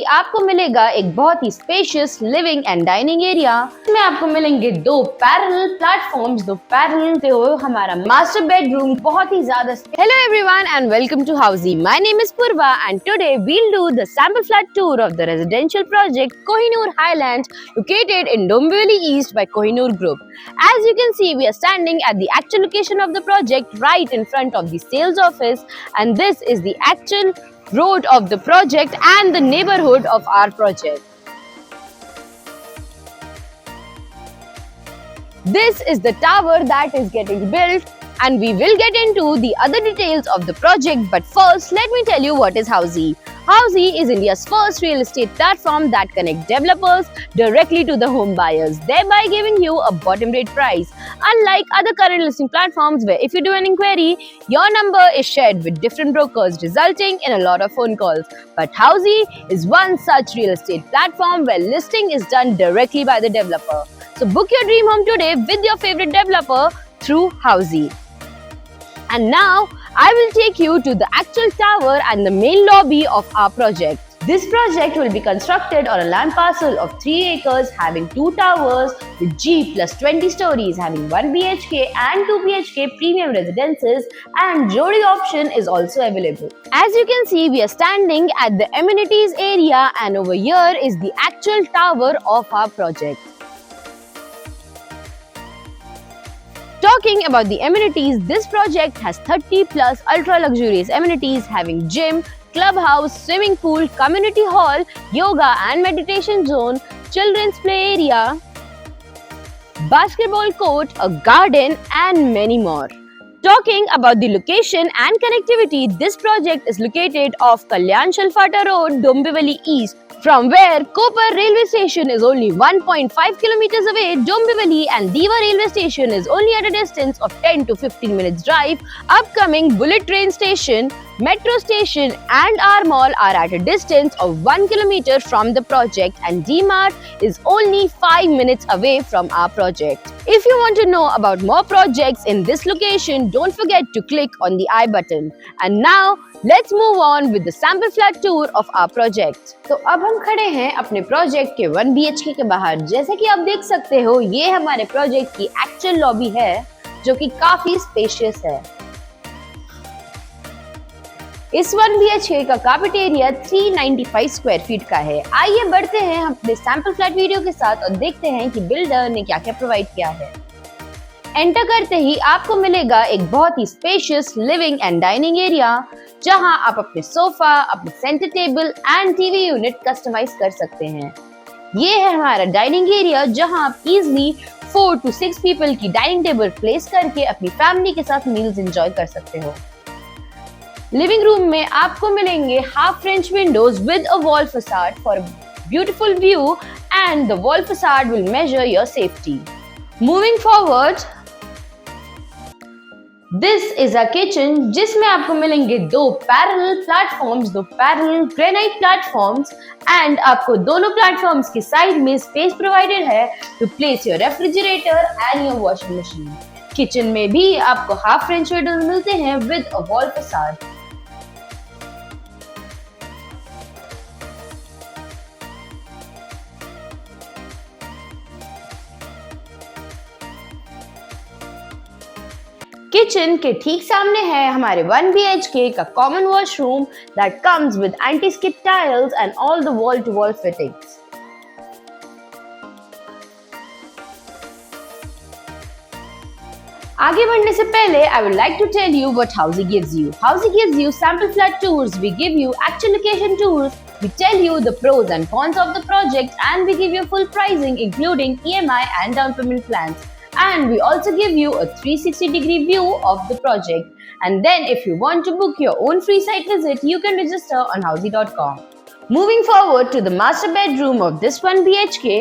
आपको मिलेगा एक बहुत ही spacious living and dining area. इसमें आपको मिलेंगे दो पैरेलल प्लेटफॉर्म्स, दो पैरेलल पे हो हमारा मास्टर बेडरूम बहुत ही ज्यादा। Hello everyone and welcome to Housiey. My name is Purva and today we'll do the sample flat tour of the residential project Kohinoor Highlands located in Dombivli East by Kohinoor Group. As you can see, we are standing at the actual location of the project right in front of the sales office, and this is the actual road of the project and the neighborhood of our project. This is the tower that is getting built, and we will get into the other details of the project, but first let me tell you what is Housy. Housy is India's first real estate platform that connects developers directly to the home buyers, thereby giving you a bottom rate price. Unlike other current listing platforms where if you do an inquiry, your number is shared with different brokers, resulting in a lot of phone calls. But Housy is one such real estate platform where listing is done directly by the developer. So book your dream home today with your favorite developer through Housy. And now I will take you to the actual tower and the main lobby of our project. This project will be constructed on a land parcel of 3 acres having 2 towers with G plus 20 stories, having 1 BHK and 2 BHK premium residences, and Jodi option is also available. As you can see, we are standing at the amenities area, and over here is the actual tower of our project. Talking about the amenities, this project has 30 plus ultra luxurious amenities having gym, clubhouse, swimming pool, community hall, yoga and meditation zone, children's play area, basketball court, a garden and many more. Talking about the location and connectivity, this project is located off Kalyan Shalfata Road, Dombivli East, from where Kopar railway station is only 1.5 kilometers away. Dombivli and Diva railway station is only at a distance of 10 to 15 minutes drive. Upcoming bullet train station, metro station and our mall are at a distance of 1 kilometer from the project, and D-Mart is only 5 minutes away from our project. If you want to know about more projects in this location, don't forget to click on the I button. And now let's move on with the sample flat tour of our project. तो अब हम खड़े हैं अपने project के 1 BHK के बाहर। जैसे कि आप देख सकते हो, ये हमारे प्रोजेक्ट की एक्चुअल लॉबी है जो कि काफी स्पेशियस है। इस 1 BHK का कार्पेट एरिया 395 स्क्वायर फीट का है। आइए बढ़ते हैं अपने सैंपल फ्लैट वीडियो के साथ और देखते हैं कि बिल्डर ने क्या क्या प्रोवाइड किया है। एंटर करते ही आपको मिलेगा एक बहुत ही spacious living and dining area, जहां आप अपने सोफा, अपने centre table and TV unit customise कर सकते हैं। ये है हमारा डाइनिंग एरिया, जहां आप इजीली 4 to 6 पीपल की डाइनिंग टेबल प्लेस करके अपनी फैमिली के साथ मील्स एंजॉय कर सकते हो। लिविंग रूम में आपको मिलेंगे half French windows with a wall facade for beautiful view, and the wall facade will measure your safety. Moving forward, this is a kitchen जिसमें आपको मिलेंगे दो पैरेलल प्लेटफॉर्म्स, दो पैरेलल ग्रेनाइट प्लेटफॉर्म्स, एंड आपको दोनों प्लेटफॉर्म्स की side में space provided है to place your refrigerator and your washing machine. Kitchen में भी आपको हाफ फ्रेंच विंडोज मिलते हैं with a wall facade. Kitchen के ठीक सामने है हमारे 1 BHK का common washroom that comes with anti skid tiles and all the wall to wall fittings. आगे बढ़ने से पहले I would like to tell you what Housy gives you. Housy gives you sample flat tours, we give you actual location tours, we tell you the pros and cons of the project, and we give you full pricing including EMI and down payment plans. And we also give you a 360-degree view of the project. And then if you want to book your own free site visit, you can register on housy.com. Moving forward to the master bedroom of this 1 BHK,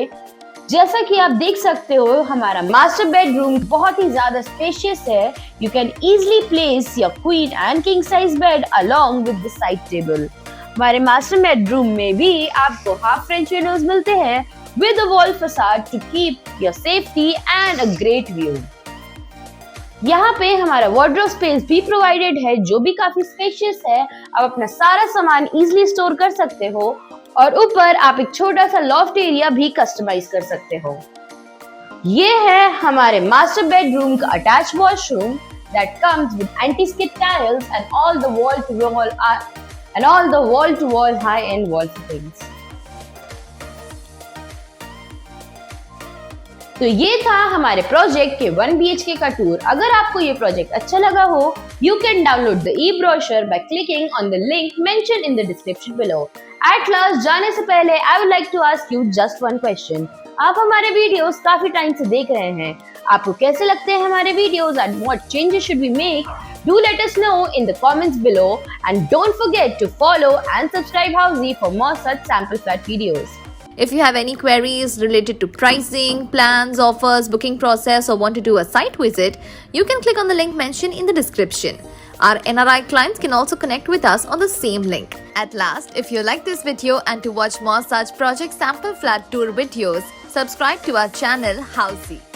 जैसा कि आप देख सकते हो, हमारा master bedroom बहुत ही ज्यादा स्पेशियस है। You can easily place your queen and king size bed along with the side table. हमारे मास्टर बेडरूम में भी आपको हाफ फ्रेंच विंडोज मिलते हैं with a wall facade to keep your safety and a great view. यहाँ पे हमारा wardrobe space भी प्रोवाइडेड है जो भी काफी स्पेशियस है। आप अपना सारा सामान इजीली स्टोर कर सकते हो और ऊपर आप एक छोटा सा लॉफ्ट एरिया भी कस्टमाइज कर सकते हो। ये है हमारे मास्टर बेडरूम का attach washroom that comes with anti-skid tiles and all the wall to wall high end wall fittings। तो ये था हमारे प्रोजेक्ट के 1 BHK का टूर। अगर आपको ये प्रोजेक्ट अच्छा लगा हो, you can download the e-brochure by clicking on the link mentioned in the description below। At last, जाने से पहले I would like to ask you just one question। आप हमारे वीडियोस काफी टाइम से देख रहे हैं, आपको कैसे लगते हैं हमारे videos and what changes should we make? Do let us know in the comments below and don't forget to follow and subscribe Housey for more such sample flat videos। If you have any queries related to pricing, plans, offers, booking process, or want to do a site visit, you can click on the link mentioned in the description. Our NRI clients can also connect with us on the same link. At last, if you like this video and to watch more such project sample flat tour videos, subscribe to our channel Housey.